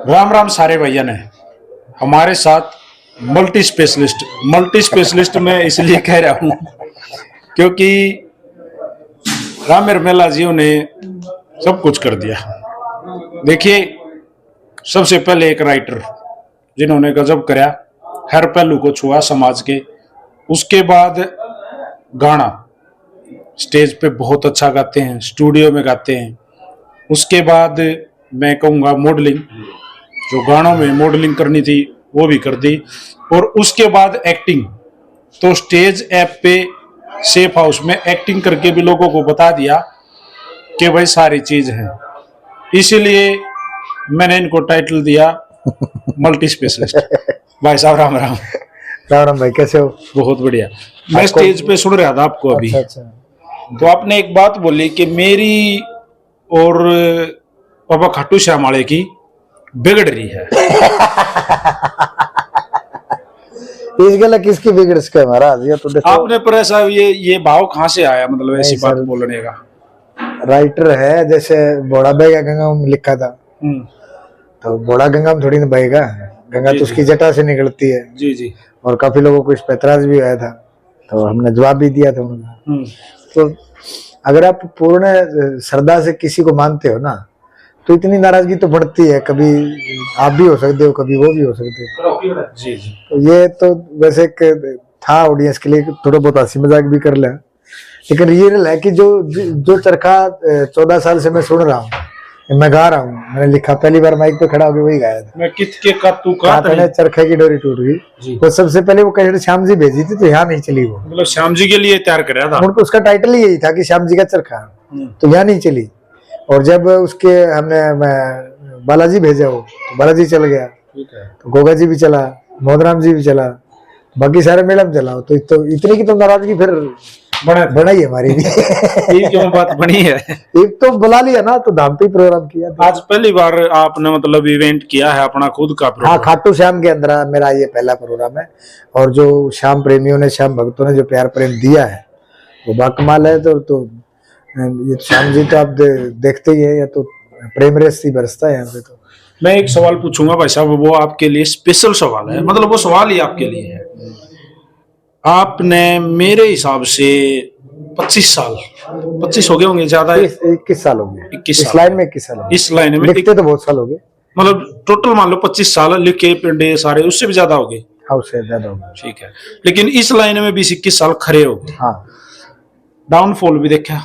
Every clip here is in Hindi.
राम राम सारे भैया ने हमारे साथ मल्टी स्पेशलिस्ट मैं इसलिए कह रहा हूँ क्योंकि राम रमेला जी ने सब कुछ कर दिया। देखिए, सबसे पहले एक राइटर जिन्होंने गजब कराया, हर पहलू को छुआ समाज के। उसके बाद गाना, स्टेज पे बहुत अच्छा गाते हैं, स्टूडियो में गाते हैं। उसके बाद मैं कहूँगा मॉडलिंग, जो गानों में मॉडलिंग करनी थी वो भी कर दी। और उसके बाद एक्टिंग, तो स्टेज ऐप पे सेफ हाउस में एक्टिंग करके भी लोगों को बता दिया कि भाई सारी चीज है। इसीलिए मैंने इनको टाइटल दिया मल्टी स्पेशलिस्ट। भाई साहब राम राम। राम राम भाई, कैसे हो? बहुत बढ़िया। मैं स्टेज पे सुन रहा था आपको अभी। अच्छा। तो आपने एक बात बोली कि मेरी और बाबा खाटू श्याम वाले की बिगड़ रही है। इस गला किसकी बिगड़ सके महाराज? ये तो देखो, आपने पर ऐसा ये भाव कहाँ से आया, मतलब ऐसी बात बोलने का? राइटर है, जैसे बोड़ा बहेगा गंगा में लिखा था, तो बोड़ा गंगा में थोड़ी ना बहेगा, गंगा तो उसकी जटा से निकलती है। जी जी। और काफी लोगों को इस पे एतराज भी आया था, तो हमने जवाब भी दिया था उन्होंने। तो अगर आप पूर्ण श्रद्धा से किसी को मानते हो ना, तो इतनी नाराजगी तो बढ़ती है। कभी आप भी हो सकते हो, कभी वो भी हो सकते हो। जी जी। तो ये तो वैसे एक था ऑडियंस के लिए, थोड़ा बहुत हंसी मजाक भी कर लिया, लेकिन रियल है कि जो चरखा 14 साल से मैं सुन रहा हूँ, मैं गा रहा हूँ, मैंने लिखा, पहली बार माइक पे खड़ा होकर वही गाया था। मैं कितके का तू का चरखे की डोरी टूट गई, वो सबसे पहले वो कैसेट श्याम जी भेजी थी, तो यहाँ नहीं चली वो। मतलब श्याम जी के लिए तैयार कराया था उनको, उसका टाइटल ही यही था कि श्याम जी का चरखा, तो यहाँ नहीं चली। और जब उसके हमने बालाजी भेजा वो, तो बालाजी चल गया, तो गोगा जी भी चला, मोहनराम जी भी चला, बाकी सारे मैडम चला। तो इतनी की तो नाराजगी फिर बढ़ाई हमारी भी। ये क्यों बात बनी है? एक तो बुला लिया ना, तो धाम पे प्रोग्राम किया था। आज पहली बार आपने मतलब इवेंट किया है अपना खुद का प्रोग्राम? हाँ, खाटू श्याम के अंदर मेरा ये पहला प्रोग्राम है। और जो श्याम प्रेमियों ने, श्याम भक्तों ने जो प्यार प्रेम दिया है वो बाकमाल है। तो ये श्याम जी तो आप देखते ही है, या तो प्रेम रस ही बरसता है यहाँ पे। तो मैं एक सवाल पूछूंगा भाई साहब, वो आपके लिए स्पेशल सवाल है, मतलब वो सवाल ही आपके लिए है। आपने मेरे हिसाब से 25 हो गए होंगे, ज्यादा 21 साल हो गए। 21 इस लाइन में 21 साल हो गए। इस लाइन में लिखते तो बहुत साल हो गए, मतलब टोटल मान लो 25 साल लिखे पिंडे सारे, उससे भी ज्यादा हो गए। हाँ, उससे ज्यादा हो गए। ठीक है, लेकिन इस लाइन में 20-21 साल खड़े हो गए। हाँ, डाउनफॉल भी देखा,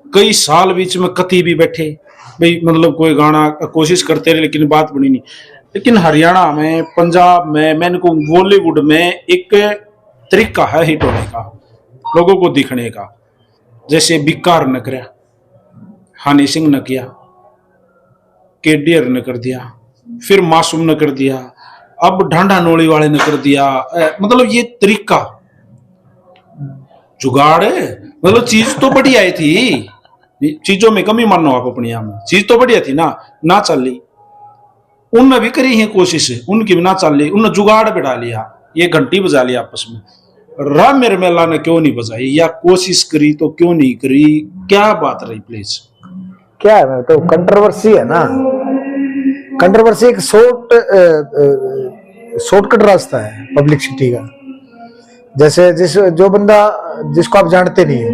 कई साल बीच में कती भी बैठे भाई, मतलब कोई गाना कोशिश करते रहे लेकिन बात बनी नहीं। लेकिन हरियाणा में, पंजाब में, मैंने को बॉलीवुड में एक तरीका है हिट होने का, लोगों को दिखने का। जैसे बिक्कार ने किया, हनी सिंह ने किया, केडीआर ने कर दिया, फिर मासूम ने कर दिया, अब ढांडा नोली वाले ने कर दिया। मतलब ये तरीका जुगाड़ है, मतलब चीज तो बढ़िया आई थी, चीजों में कमी मानो आप अपनी, यहाँ में चीज तो बढ़िया थी ना चली। उनने भी करी है कोशिश, उनकी भी ना चली, उन्होंने जुगाड़ बिठा लिया, ये घंटी बजा लिया आपस में। राम रमेला ने क्यों नहीं बजाई, या कोशिश करी तो क्यों नहीं करी, क्या बात रही प्लीज? क्या है, तो कंट्रोवर्सी है ना। कंट्रोवर्सी एक शॉर्टकट रास्ता है पब्लिसिटी का। जैसे जो बंदा जिसको आप जानते नहीं हो,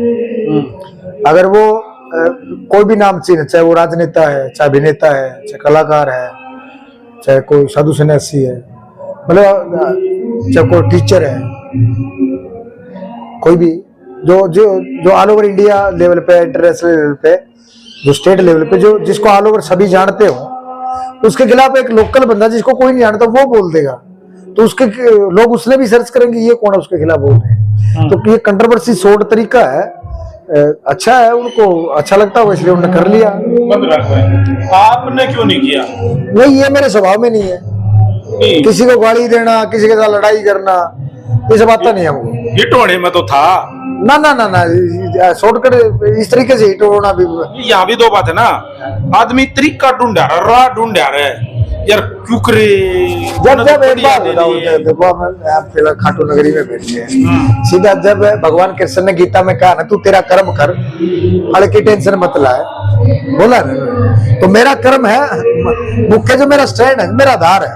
अगर वो कोई भी नाम चिन्ह, चाहे वो राजनेता है, चाहे अभिनेता है, चाहे कलाकार है, चाहे कोई साधु सन्यासी है, मतलब चाहे कोई टीचर है, कोई भी जो ऑल ओवर इंडिया लेवल पे, इंटरनेशनल लेवल पे, जो स्टेट लेवल पे, जो जिसको ऑल ओवर सभी जानते हो, उसके खिलाफ एक लोकल बंदा जिसको कोई नहीं जानता वो बोल देगा, तो उसके लोग उसने भी सर्च करेंगे ये कौन है, उसके खिलाफ बोल रहे हैं। तो ये कंट्रोवर्सी शॉर्ट तरीका है, अच्छा है, उनको अच्छा लगता हो इसलिए उन्होंने कर लिया। आपने क्यों नहीं किया? नहीं, ये मेरे स्वभाव में नहीं है। किसी को गाली देना, किसी के साथ लड़ाई करना, ये सब आता नहीं हमको। हिट होने में तो था ना, शॉर्टकट इस तरीके से हिट होना भी। यहाँ भी दो बात है ना, आदमी तरीका ढूंढ रहा, राह ढूंढ रहा है यार, क्यों करे। जब एक बार देखो, आप खाटू नगरी में बैठे हैं, सीधा जब भगवान कृष्ण ने गीता में कहा ना, तू तेरा कर्म कर, फल की टेंशन मत लाए, बोला ना, तो मेरा कर्म है मुख्य, जो मेरा स्टैंड है, मेरा आधार है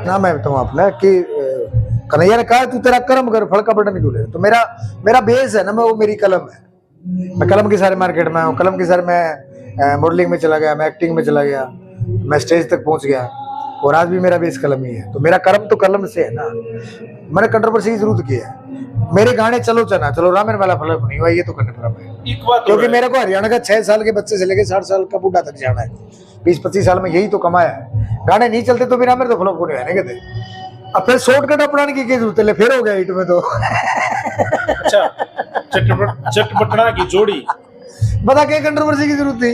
ना। मैं बताऊँ आपने कि कन्हैया ने कहा तू तेरा कर्म कर, फल का बटन क्यों ले। तो मेरा बेस है ना, मैं वो मेरी कलम है। मैं कलम के सारे मार्केट में हूँ, कलम के सारे मैं मॉडलिंग में चला गया, मैं एक्टिंग में चला गया, मैं स्टेज तक पहुंच गया, और आज भी मेरा बेस कलम ही है। तो मेरा कर्म तो कलम से है ना। मैंने कंट्रोवर्सी की जरूरत की है। मेरे गाने चलो चना चलो रामेर वाला फलक नहीं हुआ, ये तो करने पड़ा मैं, एक बात क्योंकि मेरे को हरियाणा का 6 साल के बच्चे से लेकर 60 साल का बूढ़ा तक जाना है। 20-25 साल में यही तो कमाया है। गाने नहीं चलते तो फिर रामेर तो फ्लॉप को नहीं कहते। अब फिर शॉर्टकट अपनाने की जरूरत है, फिर हो गया हिट में तो। अच्छा, चटपटना की जोड़ी, बता क्या कंट्रोवर्सी की जरूरत थी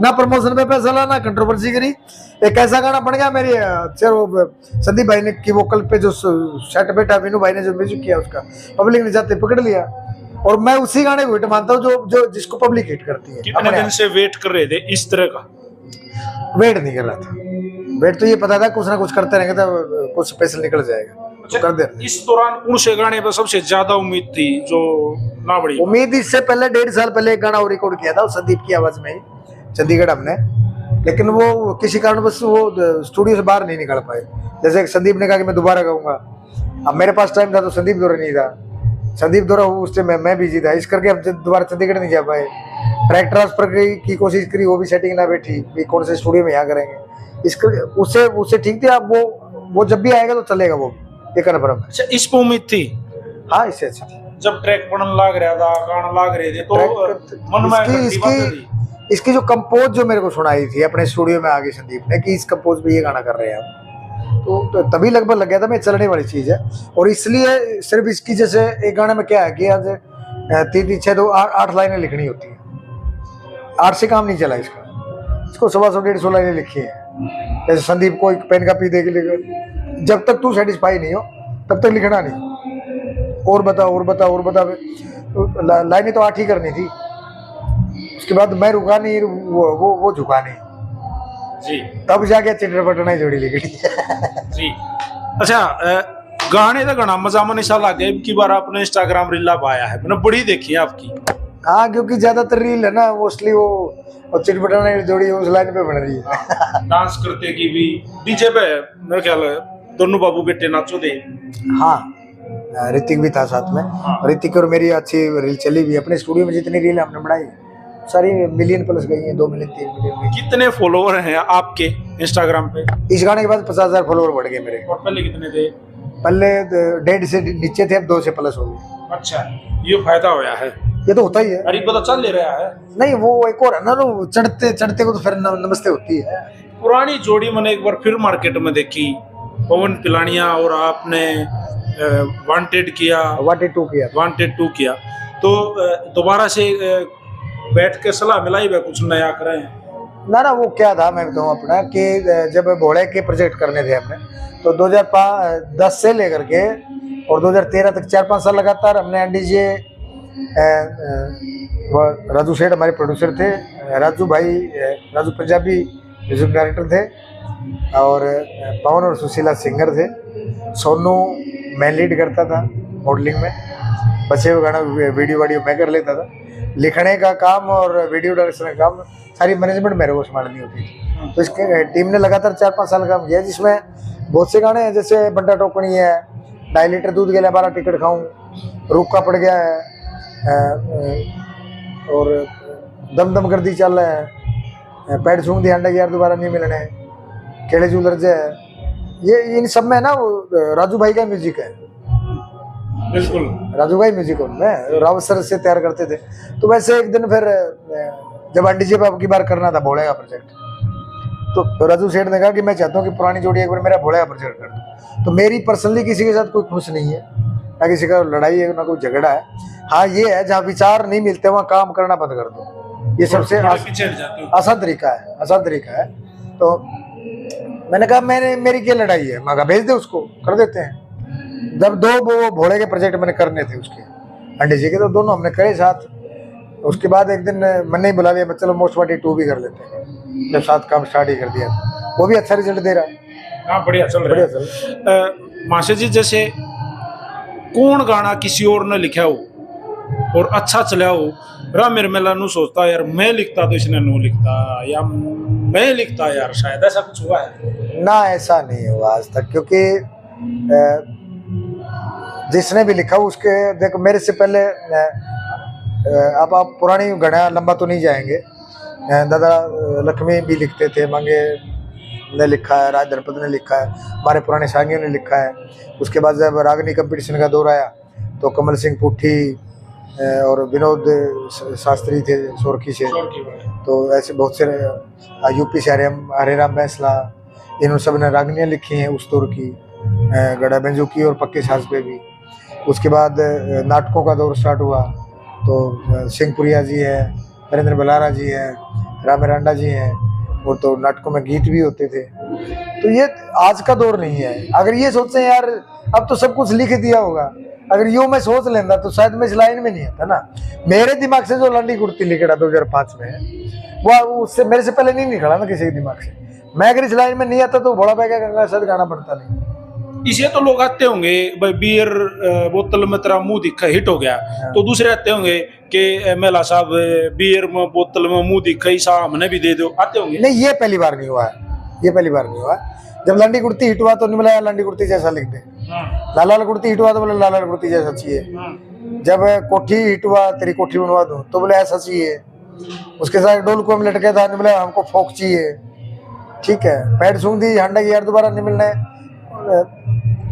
ना, प्रमोशन पे पैसा लाना, कंट्रोवर्सी करी। एक ऐसा गाना बन गया मेरी संदीप भाई ने की वोकल पे, जो सेट बैठा विनू भाई ने जो म्यूजिक किया उसका पब्लिक ने जाते पकड़ लिया, और मैं उसी गाने को हिट मानता हूँ जो जिसको पब्लिक हिट करती है। कितने दिन से वेट कर रहे थे इस तरह का? वेट नहीं कर रहा था, वेट तो ये पता था कुछ ना कुछ करते रहेंगे तो कुछ स्पेशल निकल जाएगा, तो कर दे। इस दौरान कौन से गाने पर सबसे ज्यादा उम्मीद थी जो ना बड़ी? उम्मीद इससे पहले 1.5 साल पहले एक गाना और रिकॉर्ड किया था, वो संदीप की आवाज में ही, चंडीगढ़ हमने, लेकिन वो किसी कारणवश वो स्टूडियो से बाहर नहीं निकल पाए। जैसे संदीप ने कहा कि मैं दोबारा गाऊंगा, अब मेरे पास टाइम था तो संदीप दौरा नहीं था, संदीप दौरा उस टाइम मैं बिजी था, इस करके अब दोबारा चंडीगढ़ नहीं जा पाए। ट्रैक ट्रांसफर की कोशिश करी, वो भी सेटिंग ना बैठी कि कौन से स्टूडियो में यहाँ करेंगे, इसके उससे ठीक थी। अब वो जब भी आएगा तो चलेगा, वो ये कन्फर्म है। अच्छा, इस पे उम्मीद थी? हाँ, इससे अच्छा जब ट्रैक पढ़ने लाग रहा था, गाना लाग रहे थे, तो मन में इसकी जो कंपोज जो मेरे को सुनाई थी अपने स्टूडियो में आगे संदीप ने कि इस कंपोज पे ये गाना कर रहे हैं हम, तो तभी लगभग लग गया था मैं चलने वाली चीज है। और इसलिए सिर्फ इसकी, जैसे एक गाने में क्या है कि आज 3-6-2-8 लाइनें लिखनी होती है, 8 से काम नहीं चला इसको 100-150 लाइनें लिखी है। जैसे संदीप को एक पेन कापी दे के लिख, जब तक तू सेटिस्फाई नहीं हो तब तक लिखना नहीं, और बता लाइनें तो 8 ही करनी थी। उसके बाद मैं रुका नहीं, वो झुका नहीं जी, तब जाके चिटपटना जोड़ी लिखी जी। अच्छा, गाने का गाना मजा मन ऐसा लगे की बार आपने इंस्टाग्राम रीला पाया है, मैंने बड़ी देखी है आपकी। हाँ, क्योंकि ज्यादातर रील है ना मोस्टली वो चिटपटना जोड़ी उस लाइन पे बन रही है। डांस करते की भी डीजे पे मेरे ख्याल है दोनों बाबू बेटे नाचो दे। हाँ, ऋतिक भी था साथ में। ऋतिक और मेरी अच्छी रील चली भी, अपने स्टूडियो में जितनी रील हमने बनाई सारी मिलियन प्लस गई हैं, 2 मिलियन 3 मिलियन गई। कितने फॉलोवर हैं आपके इंस्टाग्राम पे? इस गाने के बाद 50,000 फॉलोवर बढ़ गए मेरे। और पहले कितने थे? पहले 1.5 से नीचे थे, अब 2 से प्लस हो गए। अच्छा, ये फायदा होया है। ये तो होता ही है। अरे पता चल ले रहा है। नहीं, वो एक और है ना, वो चढ़ते को तो फिर नमस्ते होती है। पुरानी जोड़ी मैंने एक बार फिर मार्केट में देखी, पवन पिलानिया और आपने वांटेड किया, वांटेड 2 किया, तो दोबारा से बैठ के सलाह मिलाई वे कुछ नया करें ना। वो क्या था मैं बताऊँ अपना कि जब भोले के प्रोजेक्ट करने थे हमने, तो 2010 से लेकर के और 2013 तक 4-5 साल लगातार हमने एनडीजे, राजू सेठ हमारे प्रोड्यूसर थे, राजू पंजाबी म्यूजिक डायरेक्टर थे, और पवन और सुशीला सिंगर थे, सोनू मैं लीड करता था मॉडलिंग में, बचे हुए गाना वीडियो मैं कर लेता था, लिखने का काम और वीडियो डायरेक्शन का काम सारी मैनेजमेंट मेरे को संभालनी होती थी। तो इसके टीम ने लगातार 4-5 साल काम किया, जिसमें बहुत से गाने हैं, जैसे बंटा टोकनी है, 2.5 लीटर दूध के लिए 12 टिकट खाऊं, रुका पड़ गया है, और दम कर दी चल है, पैड सूंघ दी अंडा यार दोबारा नहीं मिलने, केड़े जूलर जे, ये इन सब में ना वो राजू भाई का म्यूजिक है। बिल्कुल, राजू भाई म्यूजिक उनमें रावत सर से तैयार करते थे। तो वैसे एक दिन फिर जब एनडीजे पे अब की बार करना था भोले का प्रोजेक्ट, तो राजू सेठ ने कहा कि मैं चाहता हूँ कि पुरानी जोड़ी एक बार मेरा भोले का प्रोजेक्ट कर दो। तो मेरी पर्सनली किसी के साथ कोई खुश नहीं है, ना किसी का लड़ाई है, ना कोई झगड़ा है। हाँ, ये है जहाँ विचार नहीं मिलते वहाँ काम करना बंद कर दो, ये सबसे आसान तरीका है। तो मैंने कहा मेरी क्या लड़ाई है, मैं कहा भेज दे उसको, कर देते हैं। जब 2 वो भोले के प्रोजेक्ट मैंने करने थे उसके एनडीजे के, तो दोनों हमने करे साथ। उसके बाद एक दिन मैंने ही बुला लिया, चलो मोस्ट वांटेड 2 भी कर लेते हैं, जब साथ काम स्टार्ट ही कर दिया, वो भी अच्छा रिजल्ट दे रहा है। हाँ, बढ़िया चल रहा है। मास्टर जी, जैसे कौन गाना किसी और ने लिखा हो और अच्छा चला हो, रामेर मेला नु सोचता यार मैं लिखता तो इसने नो लिखता, या मैं लिखता यार शायद, ऐसा कुछ हुआ है? ना, ऐसा नहीं हुआ आज तक, क्योंकि जिसने भी लिखा उसके, देखो मेरे से पहले अब आप पुरानी गणना लंबा तो नहीं जाएंगे, दादा लक्ष्मी भी लिखते थे, मंगे ने लिखा है, राज धनपत ने लिखा है, हमारे पुराने सांगियों ने लिखा है। उसके बाद जब रागनी कंपटीशन का दौर आया तो कमल सिंह पुट्ठी और विनोद शास्त्री थे सोरकी से, तो ऐसे बहुत से यूपी से हरेराम बैंसला, इन सब ने रागनियाँ लिखी हैं उस दौर की, गड़ा बेंजू की और पक्के साज पे भी। उसके बाद नाटकों का दौर स्टार्ट हुआ तो सिंहपुरिया जी है, नरेंद्र बलारा जी हैं, राम रांडा जी हैं, वो तो नाटकों में गीत भी होते थे। तो ये आज का दौर नहीं है। अगर ये सोचते हैं यार अब तो सब कुछ लिख दिया होगा, अगर यूँ मैं सोच लेता तो शायद मैं इस लाइन में नहीं आता ना। मेरे दिमाग से जो लंडी कुर्ती लिखा 2005 में, वो उससे मेरे से पहले नहीं निकला ना किसी के दिमाग से। मैं अगर इस लाइन में नहीं आता तो बड़ा बैगा गंगा सर गाना पड़ता नहीं। इसे तो लोग आते होंगे भाई, बियर बोतल में तेरा मुंह दिखा हिट हो गया, तो दूसरे आते होंगे कि मेला साहब बियर में बोतल में मुंह दिखा ही साहब हमने भी दे दो, आते होंगे। नहीं, ये पहली बार नहीं हुआ है, ये पहली बार नहीं हुआ। जब लंडी कुर्ती हिट हुआ तो नहीं बोला लंडी कुर्ती जैसा लिख दे, लाल लाल कुर्ती हिट हुआ तो बोले लाल लाल कुर्ती जैसा चाहिए। जब कोठी हिट हुआ तेरी कोठी बनवा दूं तो बोले ऐसा चाहिए। उसके साथ डोल को हम लटके था, नहीं बोले हमको फोक चाहिए, ठीक है। पैड सूंघ दी हांडा की यार दोबारा नहीं मिलना है।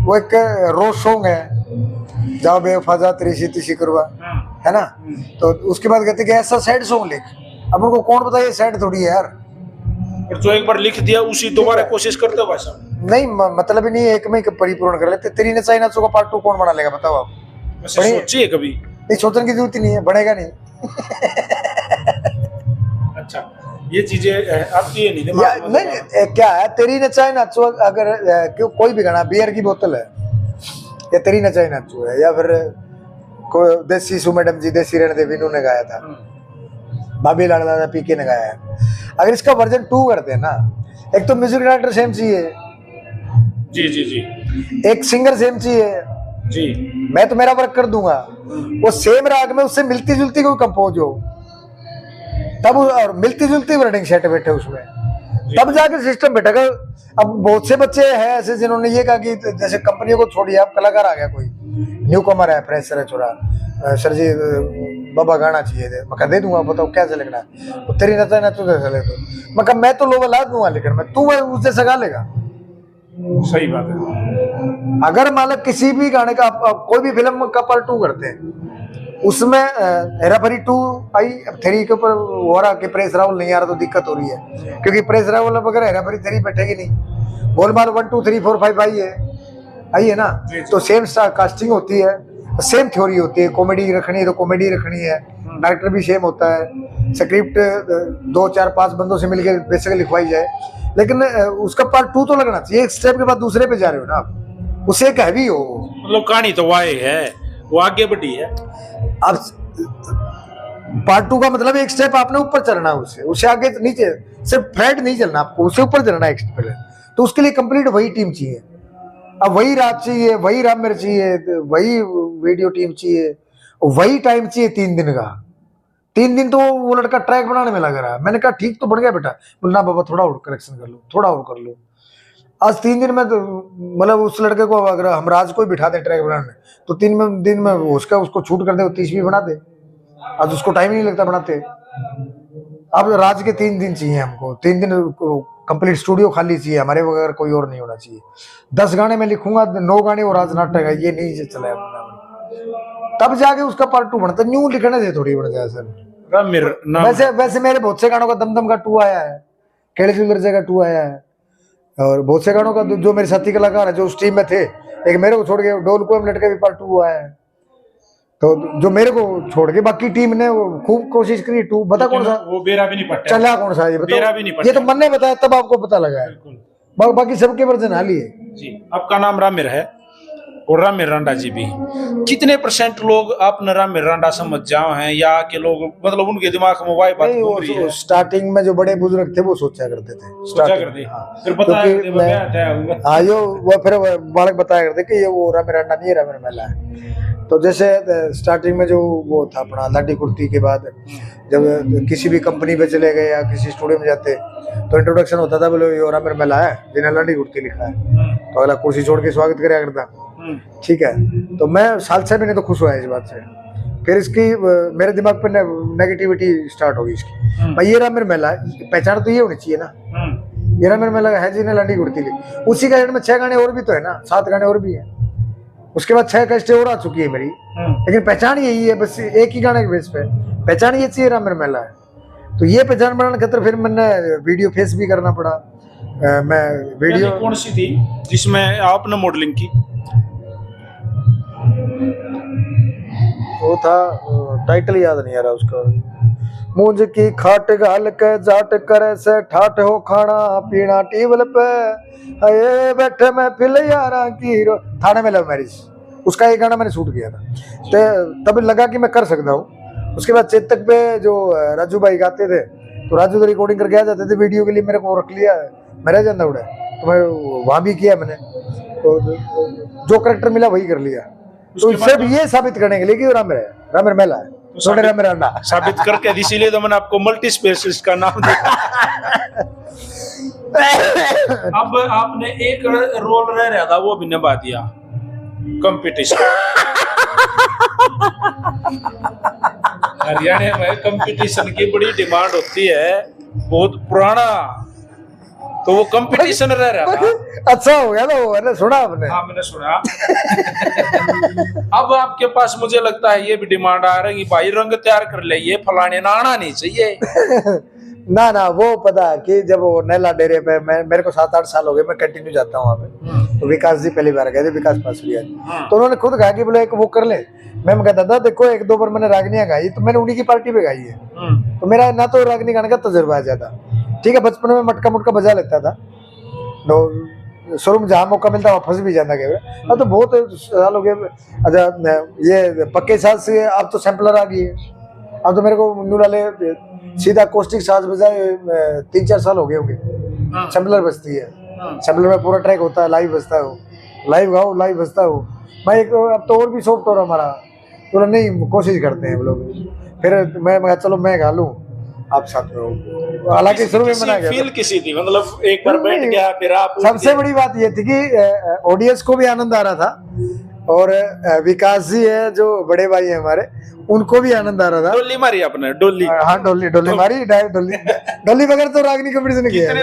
वो एक रोज सॉन्ग है, जाओ बेवफाजा तेरी सी तीसी करवा, है ना। तो उसके बाद कहते कि ऐसा सैड सॉन्ग लिख। अब उनको कौन बताए सैड थोड़ी है यार। और जो एक बार लिख दिया उसी दोबारा कोशिश करते हो भाई साहब? नहीं, मतलब ही नहीं, एक में परिपूर्ण कर लेते। तेरी नचाई नाचो का पार्ट 2 कौन बना लेगा बताओ आप? सोचिए कभी? नहीं, सोचने की जरूरत ही नहीं है, बनेगा नहीं। अच्छा, ये चीजें आपकी है नहीं? नहीं, क्या है तेरी नचाई नाचो, अगर क्यों कोई भी गाना, बियर की बोतल है या तेरी नचाई नाचो है, या फिर कोई देसी सु मैडम जी देसी रहने दे विनू ने गाया था, भाभी लाल दादा पीके ने गाया है। अगर इसका वर्जन 2 करते हैं ना, एक तो म्यूजिक डायरेक्टर सेम चाहिए, जी जी जी, एक सिंगर सेम चाहिए जी। मैं तो मेरा वर्क कर दूंगा, वो सेम राग में उससे मिलती जुलती कोई कंपोज हो, तब और मिलती जुलती वर्डिंग सेट बैठे उसमें, तब जाकर सिस्टम बैठेगा। अब बहुत से बच्चे हैं ऐसे जिन्होंने ये कहा कि जैसे कंपनियों को छोड़िए, अब कलाकार आ गया, कोई न्यू कमर है, फ्रेशर है, छोरा सर जी बाबा गाना चाहिए थे, मैं दे दूंगा, बताओ क्या से लिखना है, तो तेरी नचा ना तू जैसा लिख दो, मैं तो लोग ला दूंगा, लेकिन मैं तू उससे सगा लेगा। सही बात है। अगर मान किसी भी गाने का आप कोई भी फिल्म का पार्ट 2 करते हैं, उसमें हेरा फेरी 2 आई, 3 के ऊपर हो रहा कि प्रेस रावल नहीं आ रहा तो दिक्कत हो रही है, क्योंकि प्रेस रावल वगैरह हेरा फेरी 3 बैठेगी नहीं। गोलमाल 1 2 3 4 5 आई है ना, तो सेम कास्टिंग होती है, सेम थ्योरी होती है, कॉमेडी रखनी है तो कॉमेडी रखनी है, डायरेक्टर भी सेम होता है, स्क्रिप्ट 2 4 5 बंदों से मिलकर बेसिकली लिखवाई जाए, लेकिन उसका पार्ट 2 तो लगना चाहिए। एक स्टेप के बाद दूसरे पे जा रहे हो ना आप, उसे एक हैवी हो, मतलब कहानी तो वाए है, वो आगे बढ़ी है। अब पार्ट 2 का मतलब एक स्टेप आपने ऊपर चलना है, उससे आगे नीचे सिर्फ फ्रेड नहीं चलना, आपको उससे ऊपर चलना है एक स्टेप पहले। तो उसके लिए कंप्लीट वही टीम चाहिए, अब वही रात चाहिए, वही राममेर चाहिए, वही वीडियो टीम चाहिए, वही टाइम चाहिए 3 दिन का। 3 दिन तो वो लड़का ट्रैक बनाने में लगा रहा। मैंने कहा ठीक तो बन गया बेटा, बोलना बाबा थोड़ा और करेक्शन कर लो, थोड़ा और कर लो। आज 3 दिन में तो मतलब उस लड़के को अगर हम राज को बिठा दे ट्रैक बनाने, तो 3 दिन में उसको छूट कर दे, 30 भी बना दे। आज उसको टाइम नहीं लगता बनाते। अब राज के 3 दिन चाहिए हमको, 3 दिन कंप्लीट स्टूडियो खाली चाहिए हमारे बगैर, कोई और नहीं होना चाहिए। 10 गाने में लिखूंगा, 9 गाने वो राज नाटक है, ये नहीं चला, तब जाके उसका पार्ट 2 बनता। न्यू लिखने से थोड़ी बन जाए सर। वैसे मेरे बहुत से गानों का दमदम का 2 आया है, केड़े सुंदर का 2 आया है, और बहुत से गानों का जो मेरे साथी कलाकार है जो उस टीम में थे, एक मेरे को छोड़ के डोल को लटके भी पार्ट 2 आया है। तो जो मेरे को छोड़ के बाकी टीम ने खूब कोशिश करी 2, बता कौन सा वो बेरा भी नहीं पट्टा, चला कौन सा, ये बताओ। ये तो मन ने बताया तब आपको पता लगा है, बाकी सबके वर्जन हाल ही है जी। आपका नाम रामेर है और रामेर रांडा जी भी, कितने % लोग आपने रामेर रांडा समझ जाओ हैं, या के लोग मतलब उनके दिमाग में वाई बात घूम रही है? स्टार्टिंग में जो बड़े बुजुर्ग थे वो सोचा करते थे, फिर बताया करते वो फिर बालक बताया करते कि ये वो रामेर रांडा नहीं है, रामेर मेला है। तो जैसे स्टार्टिंग में जो वो था अपना लाठी कुर्ती के बाद जब किसी भी कंपनी पे चले गए या किसी स्टूडियो में जाते तो इंट्रोडक्शन होता था, बोले ये रामेर मेला है जिन्हें लाठी कुर्ती लिखा है, तो अगला कुर्सी छोड़ के स्वागत कराया करता। ठीक है, तो मैं साल 6 महीने तो खुश हुआ इस बात से। फिर इसकी मेरे दिमाग पे नेगेटिविटी स्टार्ट होगी इसकी, भाई ये रामेर मेला है, पहचान तो ये होनी चाहिए ना, ये रामेर मेला है जिन्हें लाठी कुर्ती लिखी। उसी का में 6 गाने और भी तो है ना, 7 गाने और भी है, उसके बाद 6 कैस्टें और आ चुकी है मेरी, लेकिन पहचान यही है, बस एक ही गाने के बेस पे पहचान ये चाहिए रामेर मेला है। तो ये पहचान बनाने खातिर फिर मैंने वीडियो फेस भी करना पड़ा। मैं वीडियो कौन सी थी जिसमें आपने मॉडलिंग की? वो था, टाइटल याद नहीं आ रहा उसका। मूंज की खाट गाल के जाट करे से ठाठ हो खाना पीना टेबल पे, ये बैठे मैं फिल यारा की थाने में लव मैरिज, उसका एक गाना मैंने शूट किया था, तो तब लगा कि मैं कर सकता हूँ। उसके बाद चेतक पे जो राजू भाई गाते थे, तो राजू तो रिकॉर्डिंग करके आ जाते थे वीडियो के लिए, मेरे को रख लिया, मैं रह जाता उड़ा, तो मैं वहाँ भी किया मैंने, तो जो करेक्टर मिला वही कर लिया। तो सिर्फ ये साबित करने के लिए कि रामेर मेला है, तो रामेर अंडा साबित करके, इसीलिए तो मैंने आपको मल्टी स्पेशलिस्ट का नाम दिया। अब आपने एक रोल रह रहा था, वो भी निभा दिया, कंपटीशन। हरियाणा में कंपटीशन की बड़ी डिमांड होती है, बहुत पुराना, तो वो कंपटीशन रह रहा था। अच्छा हो गया ना वो, है ना, सुना आपने? हाँ मैंने सुना। अब आपके पास मुझे लगता है ये भी डिमांड आ रही है, भाई रंग तैयार कर ले, ये फलाने ना आना नहीं चाहिए। ना ना, वो पता है कि जब वो नैला डेरे पे मेरे को 7-8 साल हो गए, मैं कंटिन्यू जाता हूँ वहाँ पे, तो विकास जी पहली बार गए थे, विकास पासरिया, तो उन्होंने खुद कहा कि बोले एक वो कर ले। मैं कहता था देखो 1-2 बार मैंने रागनियां गाई, तो मैंने उन्हीं की पार्टी पे गाई है, तो मेरा ना तो रागनी गाने का तजुर्बा है ज्यादा। ठीक है, बचपन में मटका मुटका बजा लेता था, तो शुरू में जहाँ मौका मिलता वहाँ फंस भी जाता गया। अब तो बहुत साल हो गए। अच्छा, ये पक्के साज से अब तो सैम्पलर आ गई है, अब तो मेरे को मुन्नू वाले सीधा कोस्टिक साज बजाए 3-4 साल हो गए होंगे, सैम्पलर बजती है, सैम्पलर में पूरा ट्रैक होता है, लाइव बजता है, वो लाइव गाओ लाइव बजता है वो। भाई अब तो और भी सॉफ्ट हो रहा हमारा, तो नहीं कोशिश करते हैं हम लोग। फिर मैं चलो मैं गा लूँ, आप साथ में हो, हालांकि शुरू में मना गया, फील किसी थी, मतलब एक बार बैठ गया फिर आप। सबसे बड़ी बात ये थी कि ऑडियंस को भी आनंद आ रहा था, और विकास जी है जो बड़े भाई हैं हमारे, उनको भी आनंद आ रहा था। डोली मारी आपने? डोली? हाँ डोली मारी, डोली बगैर तो रागनी कंपटीशन किया।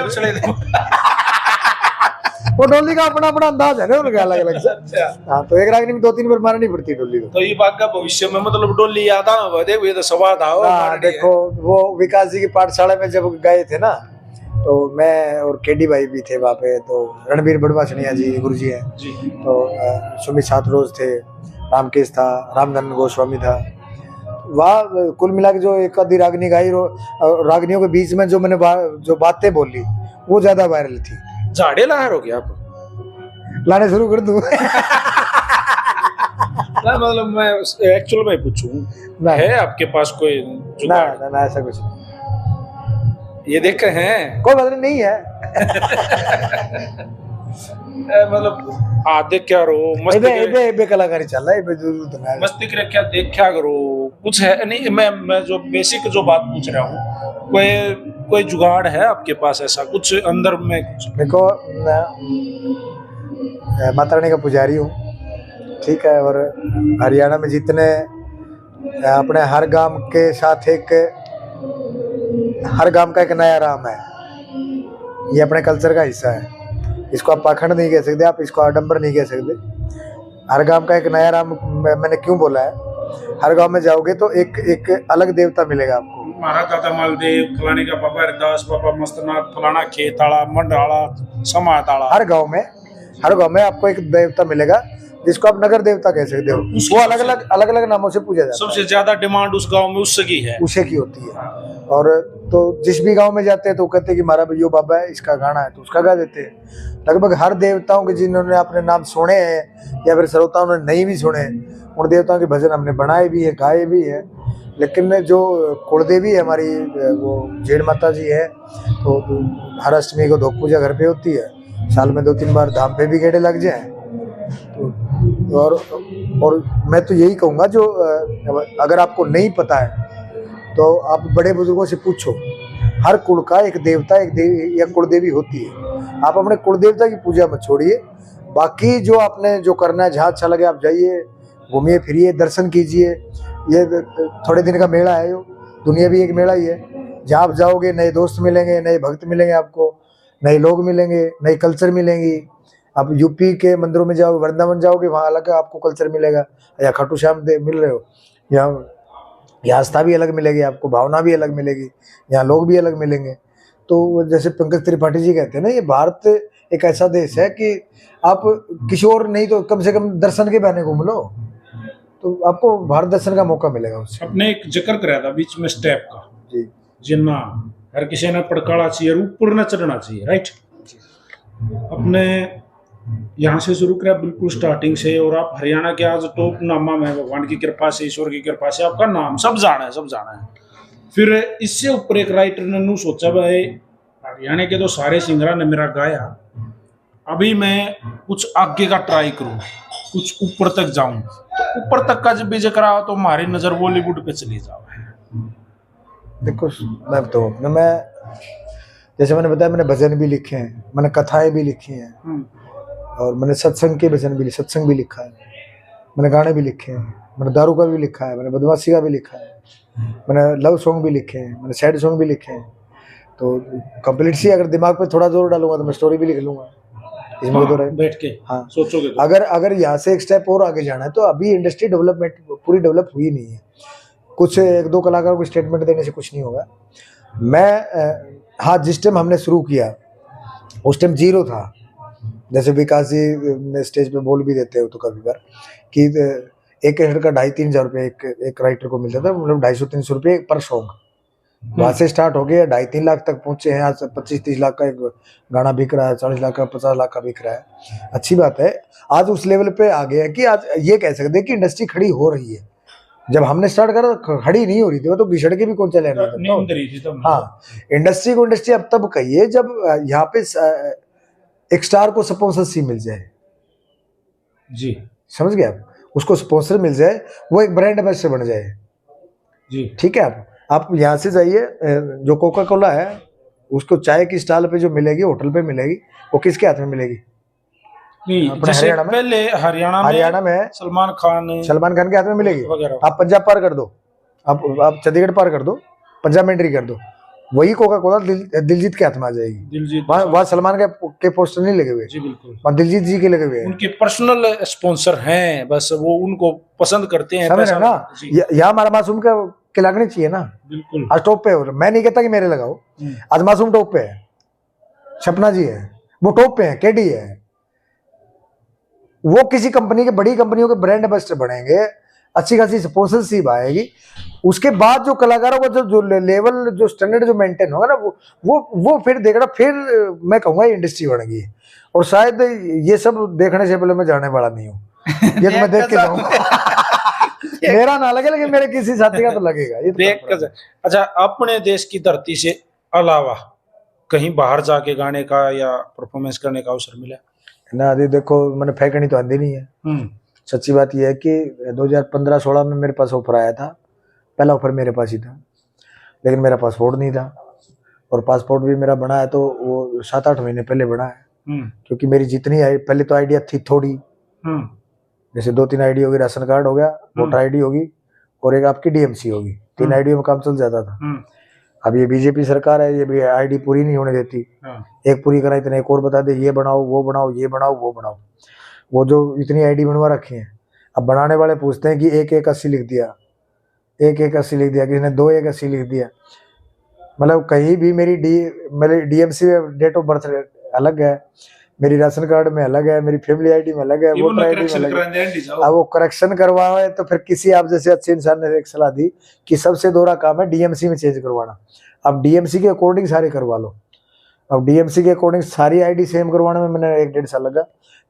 वो डोली का अपना अपना अंदाज है ना उनका, अलग अलग से। हाँ, तो एक रागनी में 2-3 बार मारनी पड़ती है डोली को। तो ये बात का भविष्य में मतलब डोली याद आ, देखो ये तो सवाल था। देखो वो विकास जी की पाठशाला में जब गए थे ना, तो मैं और केडी भाई भी थे वहाँ पे, तो रणबीर बड़वासनिया जी गुरुजी हैं, तो सुमित सातरोज थे, रामकेश था, रामधन गोस्वामी था। वहाँ कुल मिला के जो एक आधी रागनी गाई, रागनियों के बीच में जो मैंने जो बातें बोली वो ज्यादा वायरल थी। झाड़े लहर हो गया आप? लाने शुरू कर दूं? ना मतलब मैं एक्चुअल में पूछूं, है आपके पास कोई जुगाड़? ना ऐसा कुछ नहीं। ये देखे हैं? कोई बात नहीं है। मतलब आधे क्या रो मस्ती कलाकारी चल रहा है, मस्ती करे क्या देखा करो, कुछ है नहीं। मैं जो बेसिक जो बात पूछ रहा हूँ, कोई जुगाड़ है आपके पास ऐसा कुछ अंदर में? कुछ देखो, माता रानी का पुजारी हूँ, ठीक है, और हरियाणा में जितने अपने हर गांव के साथ हर गांव का एक नया राम है, ये अपने कल्चर का हिस्सा है। इसको आप पाखंड नहीं कह सकते, आप इसको आडंबर नहीं कह सकते। हर गांव का एक नया राम, मैंने क्यों बोला है, हर गांव में जाओगे तो एक अलग देवता मिलेगा आपको। हमारा दादा मालदेव, फलाने का बाबा हरदास, बाबा मस्तनाथ, फलाना खेताड़ा, मंडाला, समाताड़ा, हर गांव में आपको एक देवता मिलेगा जिसको आप नगर देवता कह सकते हो। वो अलग अलग नामों से पूजा जाता है। सबसे ज्यादा डिमांड उस गांव में उससे की है, उसे की होती है। और तो जिस भी गांव में जाते हैं तो कहते हैं कि हमारा भैया बाबा है, इसका गाना है, तो उसका गा देते हैं। लगभग हर देवताओं के जिन्होंने अपने नाम सुने हैं या फिर श्रोताओं ने नहीं भी सुने, उन देवताओं के भजन हमने बनाए भी है, गाए भी है। लेकिन जो कुलदेवी है हमारी, वो जेड़ माता जी है, तो हर अष्टमी को धोक पूजा घर पे होती है, साल में 2-3 बार धाम पे भी गेड़े लग जाए। तो और मैं तो यही कहूँगा, जो अगर आपको नहीं पता है तो आप बड़े बुजुर्गों से पूछो। हर कुल का एक देवता, एक देवी या कुल देवी होती है। आप अपने कुल देवता की पूजा मत छोड़िए, बाकी जो आपने जो करना है, जहाँ अच्छा लगे आप जाइए, घूमिए फिरिए, दर्शन कीजिए। ये थोड़े दिन का मेला है, यो दुनिया भी एक मेला ही है। जहाँ आप जाओगे नए दोस्त मिलेंगे, नए भक्त मिलेंगे, आपको नए लोग मिलेंगे, नई कल्चर मिलेंगी। आप यूपी के मंदिरों में जाओगे, वृंदावन जाओगे, वहाँ अलग आपको कल्चर मिलेगा, या खाटू श्याम मिल रहे हो, यहाँ आस्था भी अलग मिलेगी आपको, भावना भी अलग मिलेगी, यहाँ लोग भी अलग मिलेंगे। तो जैसे पंकज त्रिपाठी जी कहते हैं ना, ये भारत एक ऐसा देश है कि आप किसी और नहीं तो कम से कम दर्शन के बहाने घूम लो, तो आपको भारत दर्शन का मौका मिलेगा उससे। अपने एक जिक्र कराया था बीच में स्टेप का जी जिन्ना हर किसी ने पड़काना चाहिए और ऊपर न चढ़ना चाहिए, राइट। अपने यहाँ से शुरू करा बिल्कुल स्टार्टिंग से, और आप हरियाणा के आज टॉप नामा में, भगवान की कृपा से, ईश्वर की कृपा से आपका नाम सब जाना है, सब जाना है। फिर इससे ऊपर एक राइटर ने नू सोचा भाई हरियाणा के तो सारे सिंगरा ने मेरा गाया, अभी मैं कुछ आगे का ट्राई करूं, कुछ ऊपर तक जाऊं। तो ऊपर तक का जब भी जिक्र आओ तो हमारी नजर बॉलीवुड पे चली जाओ। देखो, मैं जैसे मैंने बताया, मैंने भजन भी लिखे हैं, मैंने कथाएं भी लिखी हैं, और मैंने सत्संग के भजन भी, सत्संग भी लिखा है, मैंने गाने भी लिखे हैं, मैंने दारू का भी लिखा है, मैंने बदमाशी का भी लिखा है, मैंने लव सॉन्ग भी लिखे हैं, मैंने सैड सॉन्ग भी लिखे हैं। तो कंप्लीट सी अगर दिमाग पे थोड़ा जोर डालूंगा तो मैं स्टोरी भी लिख लूंगा इसमें, तो रहे बैठ के हाँ सोचोगे तो। अगर यहाँ से एक स्टेप और आगे जाना है तो अभी इंडस्ट्री डेवलपमेंट पूरी डेवलप हुई नहीं है। कुछ एक दो कलाकारों को स्टेटमेंट देने से कुछ नहीं होगा। मैं हाँ, जिस टाइम हमने शुरू किया उस टाइम जीरो था। जैसे विकास जी ने स्टेज पे बोल भी देते हो तो कभी बार कि एक हेड का 2,500-3,000 रुपये एक राइटर को मिलता था, मतलब 250-300 रुपये पर सॉन्ग। वहाँ से स्टार्ट हो गया, 2.5-3 लाख तक पहुंचे हैं। आज 25-30 लाख का एक गाना बिक रहा है, 40 लाख का, 50 लाख का बिक रहा है। अच्छी बात है, आज उस लेवल पे आ गया है कि आज ये कह सकते हैं कि इंडस्ट्री खड़ी हो रही है। जब हमने स्टार्ट करा तो खड़ी नहीं हो रही थी, वो तो घिसड़ के भी कौन चले तो। हाँ, इंडस्ट्री को इंडस्ट्री अब तब कहिए जब यहाँ पे एक स्टार को स्पॉन्सरशिप मिल जाए। जी, समझ गए आप, उसको स्पॉन्सर मिल जाए, वो एक ब्रांड एम्बेसडर बन जाए। जी ठीक है। आप यहाँ से जाइए, जो कोका कोला है उसको चाय की स्टॉल पे जो मिलेगी, होटल पे मिलेगी, वो किसके हाथ में मिलेगी? नहीं, जैसे पहले हरियाणा में सलमान खान के हाथ में मिलेगी। आप पंजाब पार कर दो, आप चंडीगढ़ पार कर दो, पंजाब में एंट्री कर दो, वही कोका कोला दिलजीत के हाथ में आ जाएगी। वहाँ सलमान के पोस्टर नहीं लगे हुए, जी बिल्कुल, वहाँ दिलजीत जी के लगे हुए हैं। उनके पर्सनल स्पॉन्सर हैं, बस वो उनको पसंद करते हैं, समझ रहे ना। यहाँ हमारा मासूम के लगने चाहिए ना। बिल्कुल, आज टॉप पे हो, मैं नहीं कहता कि मेरे लगाओ, आज मासूम टॉप पे है, सपना जी है वो टॉप पे है, केडी है, वो किसी कंपनी के, बड़ी कंपनियों के ब्रांड एम्बेसडर बनेंगे, अच्छी खासी स्पॉन्सरशिप आएगी। उसके बाद जो कलाकारों का जो लेवल, जो स्टैंडर्ड जो मेंटेन होगा ना, वो फिर देखना, फिर मैं कहूंगा इंडस्ट्री बनेगी। और शायद ये सब देखने से पहले मैं जाने वाला नहीं हूँ, ये तो मैं देख के जाऊंगा। मेरा ना लगे लेकिन मेरे किसी साथी का तो लगेगा, ये तो देख कर। अच्छा, अपने देश की धरती से अलावा कहीं बाहर जाके गाने का या परफॉर्मेंस करने का अवसर मिला ना? अभी देखो, मैंने फेंकनी तो आंधी नहीं है। सच्ची बात यह है कि 2015-16 में मेरे पास ऑफर आया था, पहला ऑफर मेरे पास ही था, लेकिन मेरा पासपोर्ट नहीं था, और पासपोर्ट भी मेरा बना है तो वो 7-8 महीने पहले बना है। क्योंकि मेरी जितनी पहले तो आइडिया थी थोड़ी, जैसे 2-3 आईडी होगी, राशन कार्ड हो गया, वोटर आईडी होगी, और एक आपकी डीएमसी होगी, 3 आईडी में काम चल जाता था। अब ये बीजेपी सरकार है, ये भी आईडी पूरी नहीं होने देती। एक पूरी करा, इतने एक और बता दे, ये बनाओ, वो बनाओ, ये बनाओ, वो बनाओ। वो जो इतनी आईडी बनवा रखी है, अब बनाने वाले पूछते हैं कि 1-1-80 लिख दिया, 1-1-80 लिख दिया, किसी ने 2-1-80 लिख दिया। मतलब कहीं भी मेरी डीएमसी में डेट ऑफ बर्थ अलग है, मेरी राशन कार्ड में अलग है, मेरी फैमिली आईडी में अलग है, वोटर आईडी में अलग है। अब वो करेक्शन करवाए तो फिर किसी आप जैसे अच्छे इंसान ने एक सलाह दी कि सबसे दोहरा काम है डीएमसी में चेंज करवाना। अब डीएमसी के अकॉर्डिंग सारे करवा लो। अब डीएमसी के अकॉर्डिंग सारी आईडी सेम करवाने में मैंने 1-1.5 साल लगा,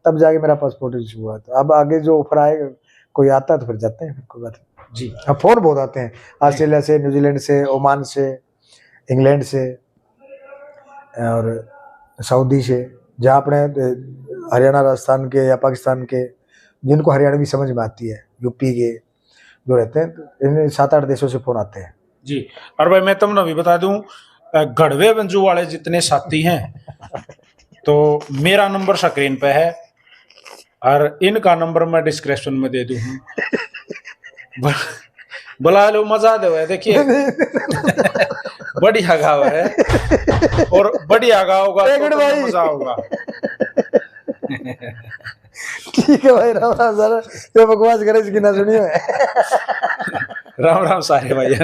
तब जाके मेरा पासपोर्ट इशू हुआ था। अब आगे जो ऑफर आएगा, कोई आता है तो फिर जाते हैं, फिर कोई बात नहीं जी। अब फोन बहुत आते हैं, ऑस्ट्रेलिया से, न्यूजीलैंड से, ओमान से, इंग्लैंड से और सऊदी से, जहाँ अपने हरियाणा, राजस्थान के या पाकिस्तान के जिनको हरियाणवी समझ में आती है, यूपी के जो रहते हैं, इन 7-8 देशों से फोन आते हैं जी। और भाई मैं तुमने भी बता दूं, गढ़वे बंजू वाले जितने साथी हैं, तो मेरा नंबर स्क्रीन पे है और इनका नंबर मैं डिस्क्रिप्शन में दे दूं। बुला लो, मजा दे। देखिए बढ़िया गाँव है और बढ़िया गाँव होगा तो मजा होगा। ठीक है भाई, राम राम सर, ये बकवास करे इसकी ना सुनिए। राम राम सारे भाई।